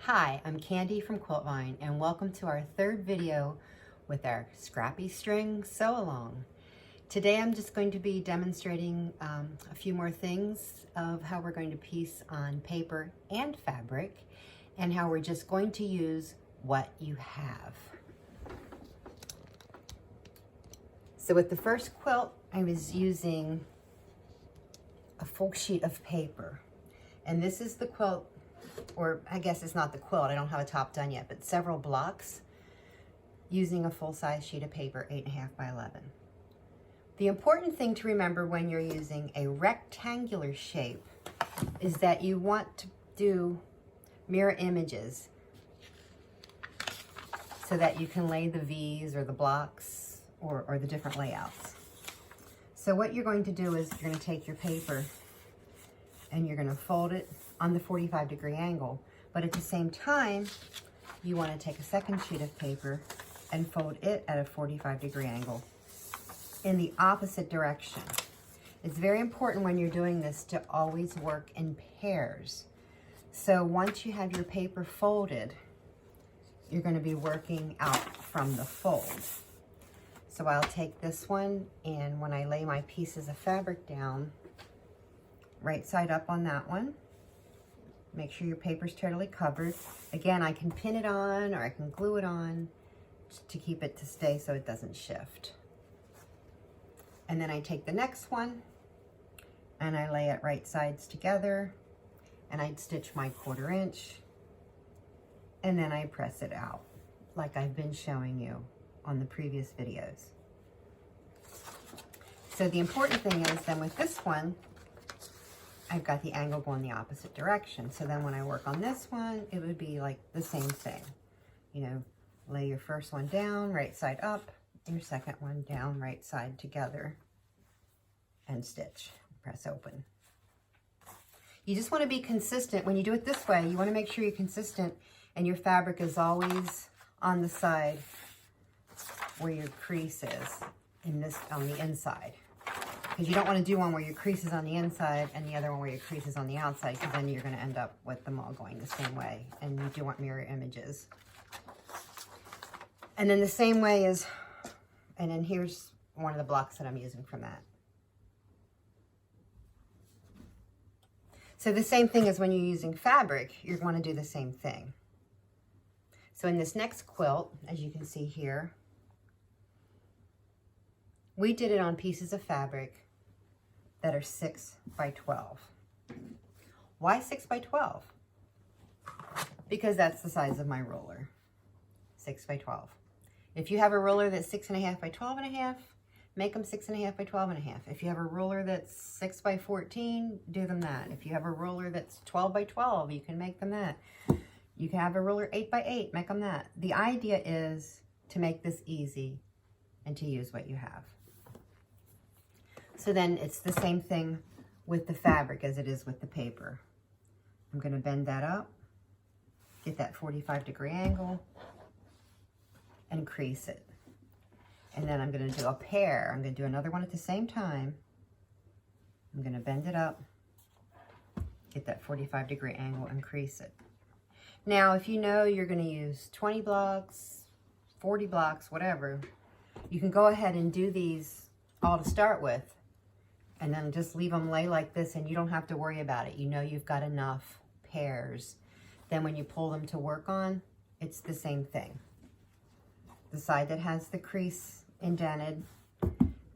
Hi, I'm Candy from Quilt Vine, and welcome to our third video with our Scrappy String Sew Along. Today I'm just going to be demonstrating a few more things of how we're going to piece on paper and fabric, and how we're just going to use what you have. So with the first quilt, I was using a full sheet of paper, and this is the quilt, or I guess it's not the quilt, I don't have a top done yet, but several blocks using a full-size sheet of paper, 8.5 by 11. The important thing to remember when you're using a rectangular shape is that you want to do mirror images so that you can lay the V's or the blocks or the different layouts. So what you're going to do is you're going to take your paper and you're going to fold it on the 45-degree angle, but at the same time you want to take a second sheet of paper and fold it at a 45-degree angle in the opposite direction. It's very important when you're doing this to always work in pairs. So once you have your paper folded, you're going to be working out from the fold. So I'll take this one, and when I lay my pieces of fabric down, right side up on that one, make sure your paper's totally covered. Again, I can pin it on or I can glue it on to keep it to stay so it doesn't shift. And then I take the next one and I lay it right sides together, and I'd stitch my 1/4 inch, and then I press it out like I've been showing you on the previous videos. So the important thing is then with this one, I've got the angle going the opposite direction. So then when I work on this one, it would be like the same thing. You know, lay your first one down, right side up, your second one down, right side together, and stitch, press open. You just want to be consistent. When you do it this way, you want to make sure you're consistent and your fabric is always on the side where your crease is, on the inside. Because you don't want to do one where your crease is on the inside and the other one where your crease is on the outside, because then you're going to end up with them all going the same way, and you do want mirror images. And then the same way is, and then here's one of the blocks that I'm using from that. So the same thing as when you're using fabric, you're going to do the same thing. So in this next quilt, as you can see here, we did it on pieces of fabric that are 6 by 12. Why 6 by 12? Because that's the size of my ruler, 6 by 12. If you have a ruler that's 6.5 by 12.5, make them 6.5 by 12.5. If you have a ruler that's 6 by 14, do them that. If you have a ruler that's 12 by 12, you can make them that. You can have a ruler 8 by 8, make them that. The idea is to make this easy and to use what you have. So then it's the same thing with the fabric as it is with the paper. I'm going to bend that up, get that 45-degree angle, and crease it. And then I'm going to do a pair. I'm going to do another one at the same time. I'm going to bend it up, get that 45-degree angle, and crease it. Now, if you know you're going to use 20 blocks, 40 blocks, whatever, you can go ahead and do these all to start with, and then just leave them lay like this, and you don't have to worry about it. You know you've got enough pairs. Then when you pull them to work on, it's the same thing. The side that has the crease indented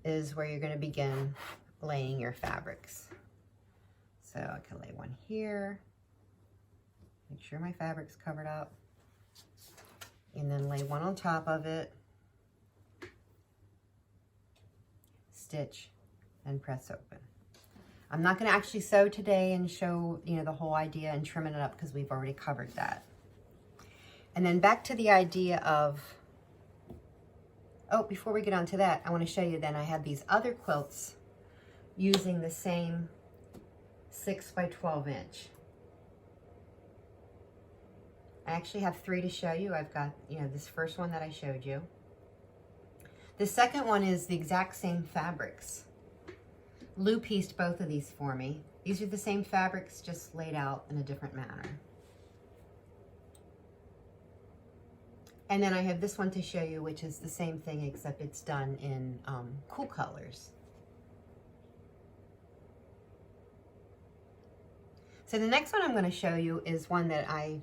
is where you're going to begin laying your fabrics. So I can lay one here, make sure my fabric's covered up, and then lay one on top of it, stitch, and press open. I'm not going to actually sew today and show, you know, the whole idea and trimming it up because we've already covered that. And then back to the idea of, oh, before we get on to that, I want to show you then I have these other quilts using the same 6 by 12 inch. I actually have 3 to show you. I've got, you know, this first one that I showed you. The second one is the exact same fabrics. Lou pieced both of these for me. These are the same fabrics, just laid out in a different manner. And then I have this one to show you, which is the same thing, except it's done in cool colors. So the next one I'm going to show you is one that I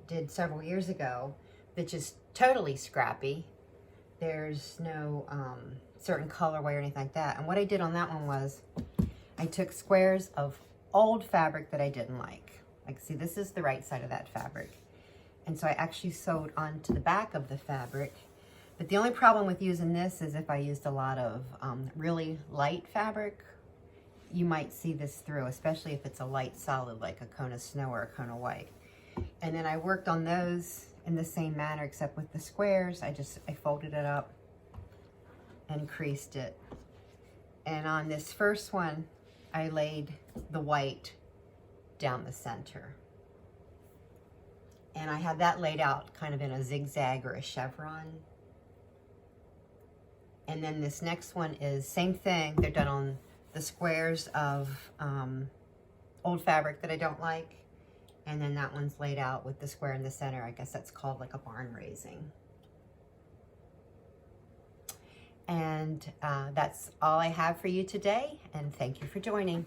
did several years ago, which is totally scrappy. There's no certain colorway or anything like that. And what I did on that one was I took squares of old fabric that I didn't like. Like, see, this is the right side of that fabric. And so I actually sewed onto the back of the fabric. But the only problem with using this is if I used a lot of really light fabric, you might see this through, especially if it's a light solid like a cone of snow or a cone of white. And then I worked on those in the same manner, except with the squares, I folded it up and creased it. And on this first one, I laid the white down the center. And I had that laid out kind of in a zigzag or a chevron. And then this next one is same thing. They're done on the squares of old fabric that I don't like. And then that one's laid out with the square in the center. I guess that's called like a barn raising. And that's all I have for you today. And thank you for joining.